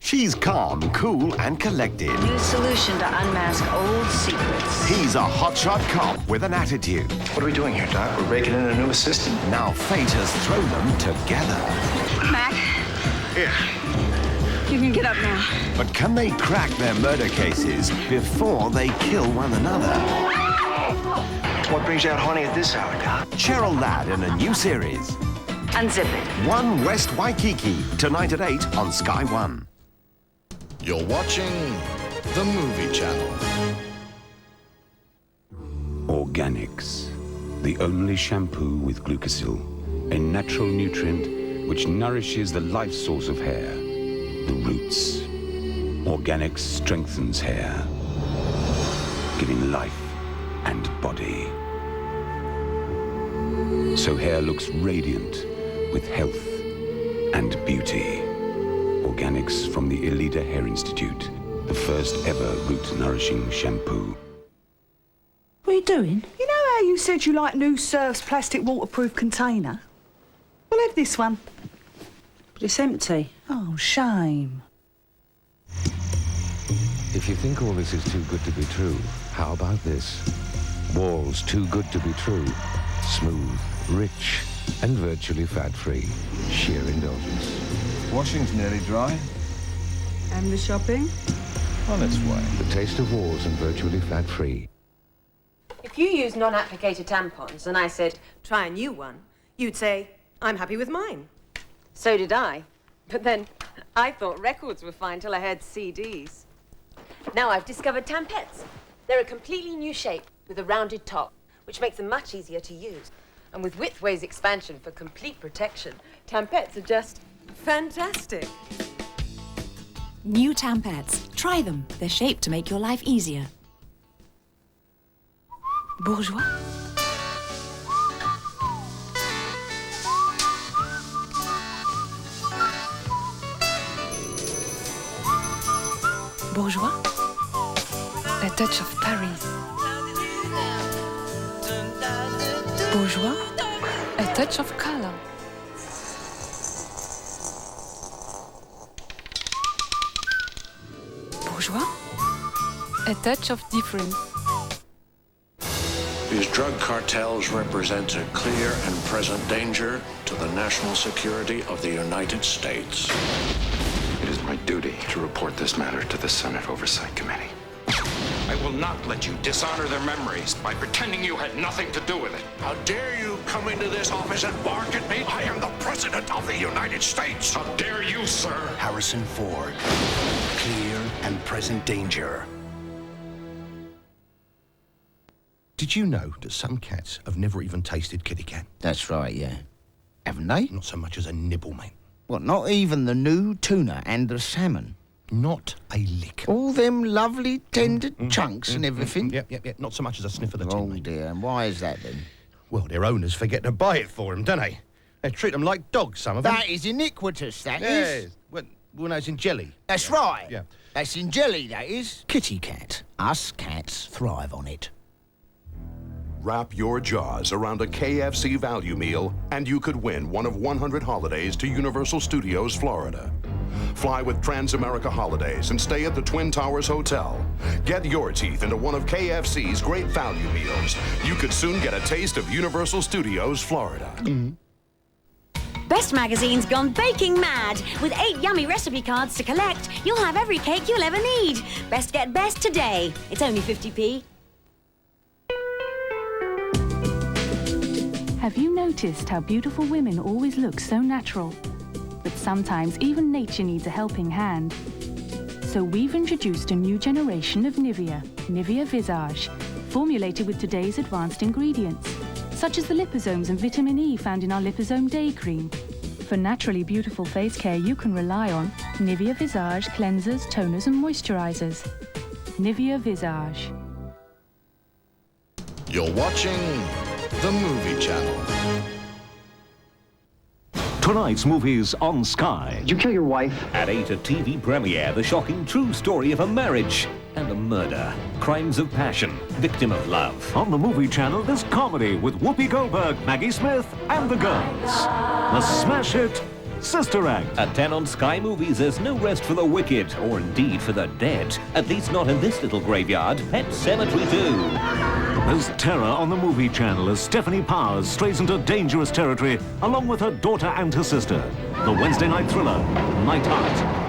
She's calm, cool, and collected. New solution to unmask old secrets. He's a hotshot cop with an attitude. What are we doing here, Doc? We're breaking in a new assistant. Now fate has thrown them together. Mac, Yeah. you can get up now. But can they crack their murder cases before they kill one another? What brings you out horny at this hour, Doc? Cheryl Ladd in a new series. Unzip it. One West Waikiki, tonight at 8 on Sky One. You're watching the Movie Channel. Organics, the only shampoo with glucosyl, a natural nutrient which nourishes the life source of hair, the roots. Organics strengthens hair, giving life and body. So hair looks radiant with health and beauty. Organics from the Elida Hair Institute, the first ever root-nourishing shampoo. What are you doing? You know how you said you like new Surf's plastic waterproof container? We'll have this one. But it's empty. Oh, shame. If you think all this is too good to be true, how about this? Walls too good to be true. Smooth, rich, and virtually fat-free. Sheer indulgence. Washing's nearly dry. And the shopping? On its way. The taste of walls and virtually fat-free. If you use non-applicator tampons and I said, try a new one, you'd say, I'm happy with mine. So did I. But then I thought records were fine till I heard CDs. Now I've discovered Tampets. They're a completely new shape with a rounded top, which makes them much easier to use. And with widthways expansion for complete protection, Tampets are just fantastic. New Tampets. Try them. They're shaped to make your life easier. Boujois. Boujois. A touch of Paris. Boujois. A touch of color. Boujois. A touch of difference. These drug cartels represent a clear and present danger to the national security of the United States. It is my duty to report this matter to the Senate Oversight Committee. I will not let you dishonor their memories by pretending you had nothing to do with it. How dare you come into this office and bark at me? I am the President of the United States. How dare you, sir? Harrison Ford. Clear and present danger. Did you know that some cats have never even tasted kitty cat? That's right, yeah. Haven't they? Not so much as a nibble, mate. What, not even the new tuna and the salmon? Not a lick. All them lovely tender chunks and everything? Yep. Not so much as a sniff of the tin, Oh, mate. dear. And why is that, then? Well, their owners forget to buy it for them, don't they? They treat them like dogs, some of them. That is iniquitous, that Yeah. is. Well, no, it's in jelly. That's right. Yeah. That's in jelly, that is. Kitty cat. Us cats thrive on it. Wrap your jaws around a KFC value meal, and you could win one of 100 holidays to Universal Studios, Florida. Fly with Transamerica Holidays and stay at the Twin Towers Hotel. Get your teeth into one of KFC's great value meals. You could soon get a taste of Universal Studios, Florida. Best Magazine's gone baking mad. With 8 yummy recipe cards to collect, you'll have every cake you'll ever need. Best get best today. It's only 50p. Have you noticed how beautiful women always look so natural? But sometimes even nature needs a helping hand. So we've introduced a new generation of Nivea, Nivea Visage, formulated with today's advanced ingredients, such as the liposomes and vitamin E found in our Liposome Day Cream. For naturally beautiful face care you can rely on, Nivea Visage cleansers, toners and moisturizers. Nivea Visage. You're watching the Movie Channel. Tonight's movies on Sky. Did you kill your wife? At 8, a TV premiere, the shocking true story of a marriage and a murder. Crimes of passion, victim of love. On the Movie Channel, there's comedy with Whoopi Goldberg, Maggie Smith, and the girls. The smash hit, Sister Act. At 10 on Sky Movies, there's no rest for the wicked, or indeed for the dead. At least not in this little graveyard, Pet Sematary 2. There's terror on the movie channel as Stephanie Powers strays into dangerous territory along with her daughter and her sister. The Wednesday night thriller, Night Heart.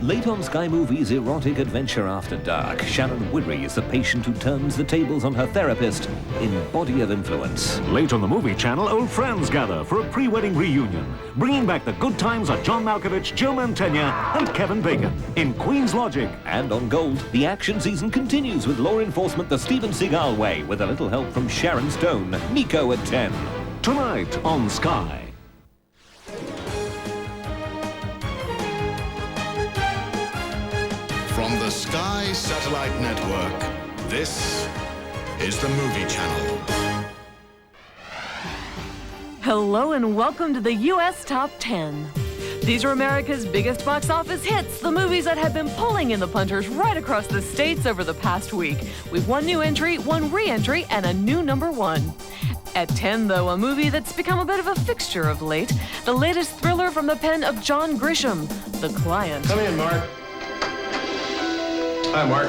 Late on Sky Movies' erotic adventure after dark, Sharon Widry is the patient who turns the tables on her therapist in Body of Influence. Late on the movie channel, old friends gather for a pre-wedding reunion, bringing back the good times of John Malkovich, Joe Mantegna, and Kevin Bacon in Queen's Logic. And on Gold, the action season continues with law enforcement the Steven Seagal way, with a little help from Sharon Stone. Nico at 10. Tonight on Sky. From the Sky Satellite Network, this is the Movie Channel. Hello and welcome to the U.S. Top 10. These are America's biggest box office hits, the movies that have been pulling in the punters right across the states over the past week. We've one new entry, one re-entry, and a new #1. At 10, though, a movie that's become a bit of a fixture of late, the latest thriller from the pen of John Grisham, The Client. Come in, Mark. Hi, Mark.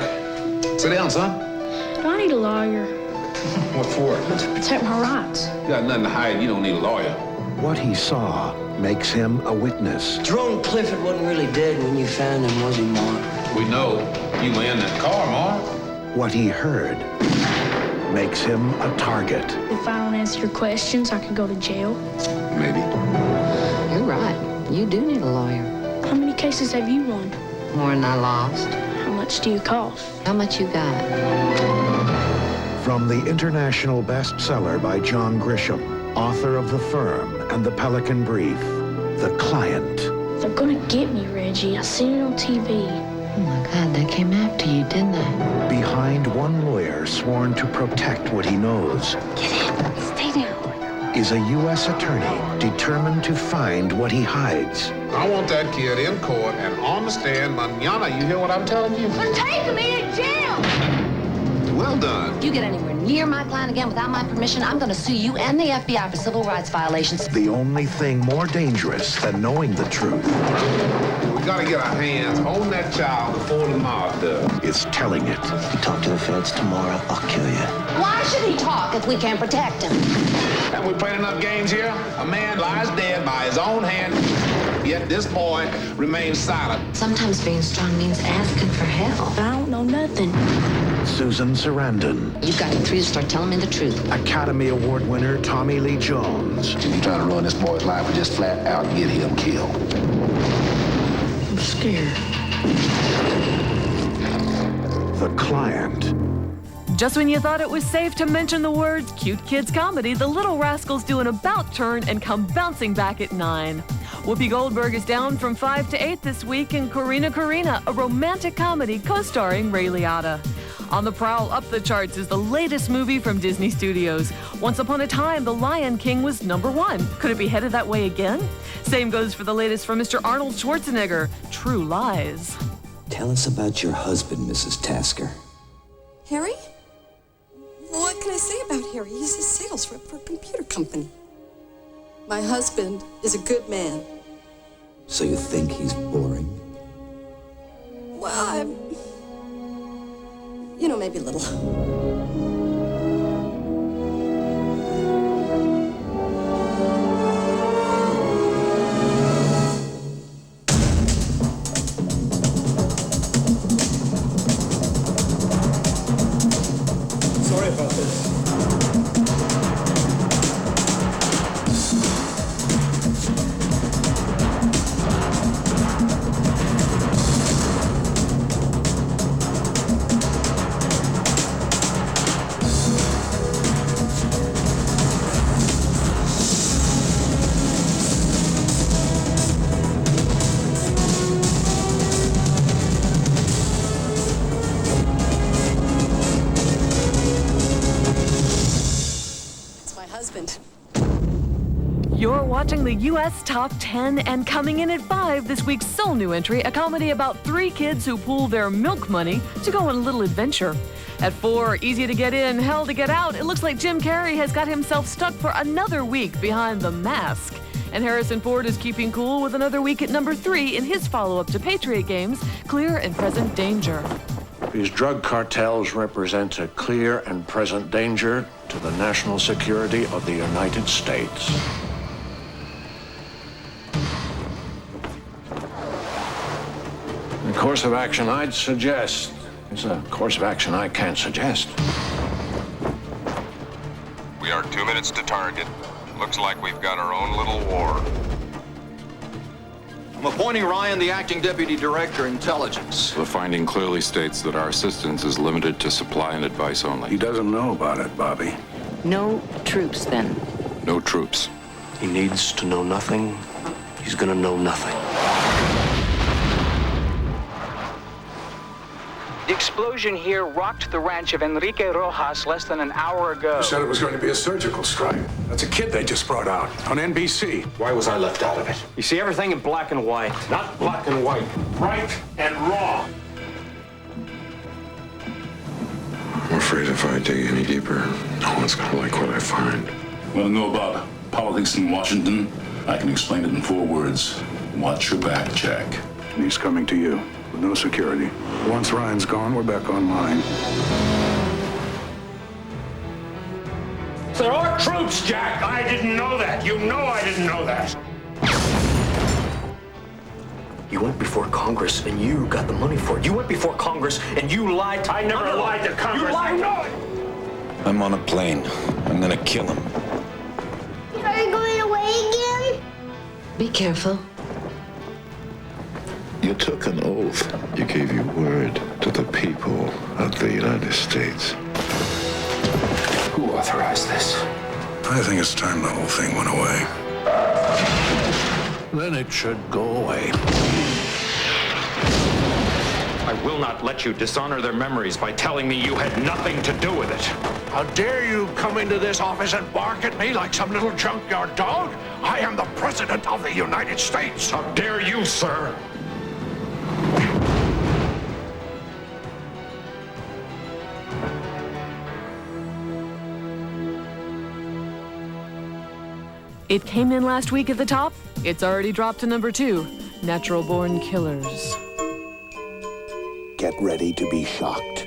Sit down, son. Do I need a lawyer? What for? To protect my rights. You got nothing to hide. You don't need a lawyer. What he saw makes him a witness. Jerome Clifford wasn't really dead when you found him, was he, Mark? We know you were in that car, Mark. What he heard makes him a target. If I don't answer your questions, I could go to jail. Maybe. You're right. You do need a lawyer. How many cases have you won? More than I lost. How much do you cost? How much you got? From the international bestseller by John Grisham, author of The Firm and The Pelican Brief, The Client. They're gonna get me, Reggie. I seen it on TV. Oh my God, they came after you, didn't they? Behind one lawyer sworn to protect what he knows Get in. Stay down. is a U.S. attorney determined to find what he hides. I want that kid in court and on the stand mañana. You hear what I'm telling you? They're taking me to jail! Well done. If you get anywhere near my client again without my permission, I'm going to sue you and the FBI for civil rights violations. The only thing more dangerous than knowing the truth We gotta get our hands on that child before the mob does. is telling it. If you talk to the feds tomorrow, I'll kill you. Why should he talk if we can't protect him? And we played enough games here. A man lies dead by his own hand, yet this boy remains silent. Sometimes being strong means asking for help. I don't know nothing. Susan Sarandon, You've got to start telling me the truth. Academy Award winner Tommy Lee Jones, You trying to ruin this boy's life or just flat out get him killed? I'm scared. The Client. Just when you thought it was safe to mention the words cute kids comedy, the Little Rascals do an about turn and come bouncing back at 9. Whoopi Goldberg is down from 5 to 8 this week in Corina, a romantic comedy co-starring Ray Liotta. On the prowl up the charts is the latest movie from Disney Studios. Once upon a time, The Lion King was #1. Could it be headed that way again? Same goes for the latest from Mr. Arnold Schwarzenegger, True Lies. Tell us about your husband, Mrs. Tasker. Harry? What can I say about Harry? He's a sales rep for a computer company. My husband is a good man. So you think he's boring? Well, maybe a little. Sorry about this. You're watching the U.S. Top 10, and coming in at 5, this week's sole new entry, a comedy about 3 kids who pool their milk money to go on a little adventure. At 4, easy to get in, hell to get out, it looks like Jim Carrey has got himself stuck for another week behind the mask. And Harrison Ford is keeping cool with another week at number 3 in his follow-up to Patriot Games, Clear and Present Danger. These drug cartels represent a clear and present danger to the national security of the United States. The course of action I'd suggest is a course of action I can't suggest. We are 2 minutes to target. Looks like we've got our own little war. I'm appointing Ryan the acting deputy director, intelligence. The finding clearly states that our assistance is limited to supply and advice only. He doesn't know about it, Bobby. No troops, then. No troops. He needs to know nothing. He's gonna know nothing. The explosion here rocked the ranch of Enrique Rojas less than an hour ago. You said it was going to be a surgical strike. That's a kid they just brought out on NBC. Why was I left out of it? You see everything in black and white. Not black and white. Right and wrong. I'm afraid if I dig any deeper, no one's gonna like what I find. Want to know about politics in Washington? I can explain it in 4 words. Watch your back, Jack. And he's coming to you with no security. Once Ryan's gone, we're back online. There are troops, Jack! I didn't know that! You know I didn't know that! You went before Congress and you got the money for it. You went before Congress and you lied to... I never lied to Congress! You lied! No! I'm on a plane. I'm gonna kill him. Are you going away again? Be careful. You took an oath. You gave your word to the people of the United States. Who authorized this? I think it's time the whole thing went away. Then it should go away. I will not let you dishonor their memories by telling me you had nothing to do with it. How dare you come into this office and bark at me like some little junkyard dog? I am the President of the United States. How dare you, sir? It came in last week at the top. It's already dropped to number 2, Natural Born Killers. Get ready to be shocked.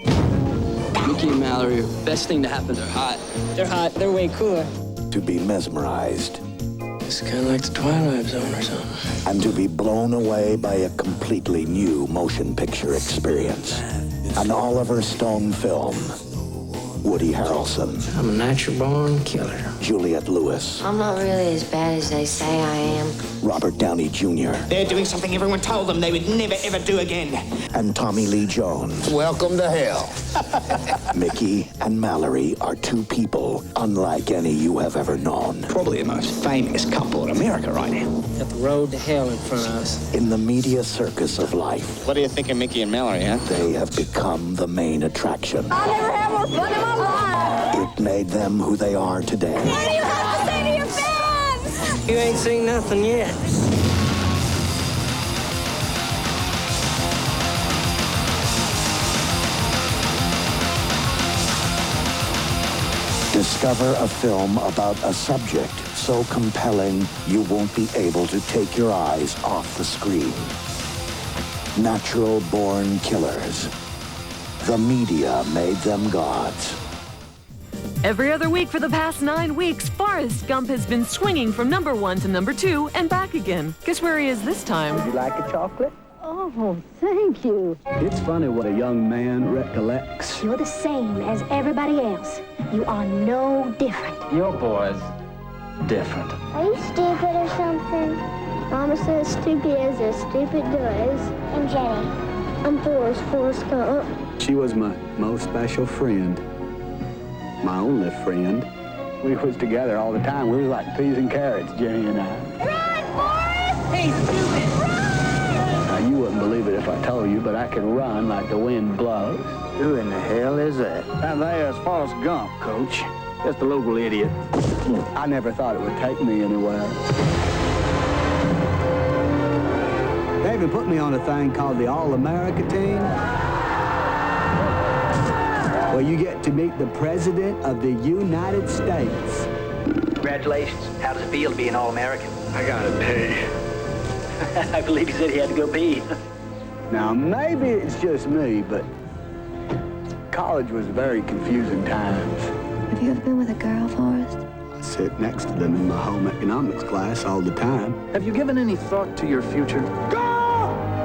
Mickey and Mallory, best thing to happen. They're hot. They're hot. They're way cooler. To be mesmerized. It's kind of like the Twilight Zone or something. And to be blown away by a completely new motion picture experience. An Oliver Stone film. Woody Harrelson. I'm a natural born killer. Juliette Lewis. I'm not really as bad as they say I am. Robert Downey Jr. They're doing something everyone told them they would never, ever do again. And Tommy Lee Jones. Welcome to hell. Mickey and Mallory are 2 people unlike any you have ever known. Probably the most famous couple in America right now. Got the road to hell in front of us. In the media circus of life, What do you think of Mickey and Mallory, huh? they have become the main attraction. I'll never have more fun in my life. It made them who they are today. What do you have to say to your fans? You ain't seen nothing yet. Discover a film about a subject so compelling you won't be able to take your eyes off the screen. Natural Born Killers. The media made them gods. Every other week for the past 9 weeks, Forrest Gump has been swinging from number 1 to number 2 and back again. Guess where he is this time? Would you like a chocolate? Oh, thank you. It's funny what a young man recollects. You're the same as everybody else. You are no different. Your boy's different. Are you stupid or something? Mama says stupid as a stupid does. I'm Jenny. I'm Forrest Gump. She was my most special friend. My only friend. We was together all the time. We was like peas and carrots, Jenny and I. Run, Forrest! Hey, stupid, run! Now, you wouldn't believe it if I told you, but I can run like the wind blows. Who in the hell is that? And there's Forrest Gump, Coach. Just a local idiot. I never thought it would take me anywhere. They even put me on a thing called the All-America Team, where you get to meet the President of the United States. Congratulations. How does it feel to be an All-American? I gotta pee. I believe he said he had to go pee. Now, maybe it's just me, but college was very confusing times. Have you ever been with a girl, Forrest? I sit next to them in my home economics class all the time. Have you given any thought to your future?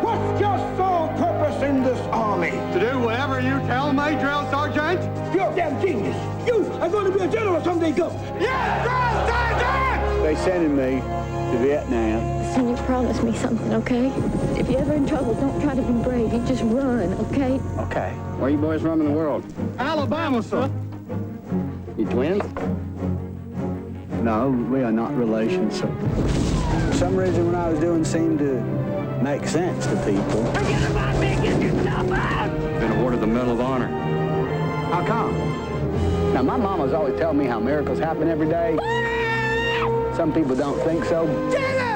What's your sole purpose in this army? To do whatever you tell me, drill sergeant? You're a damn genius. You are going to be a general someday, go. Yes, drill sergeant! They sending me to Vietnam. Listen, you promise me something, okay? If you're ever in trouble, don't try to be brave. You just run, okay? Okay. Where you boys from in the world? Alabama, sir. You twins? No, we are not relations, sir. For some reason, what I was doing seemed to make sense to people. Forget about me, get yourself out! Been awarded the Medal of Honor. How come? Now, my mama's always telling me how miracles happen every day. Some people don't think so.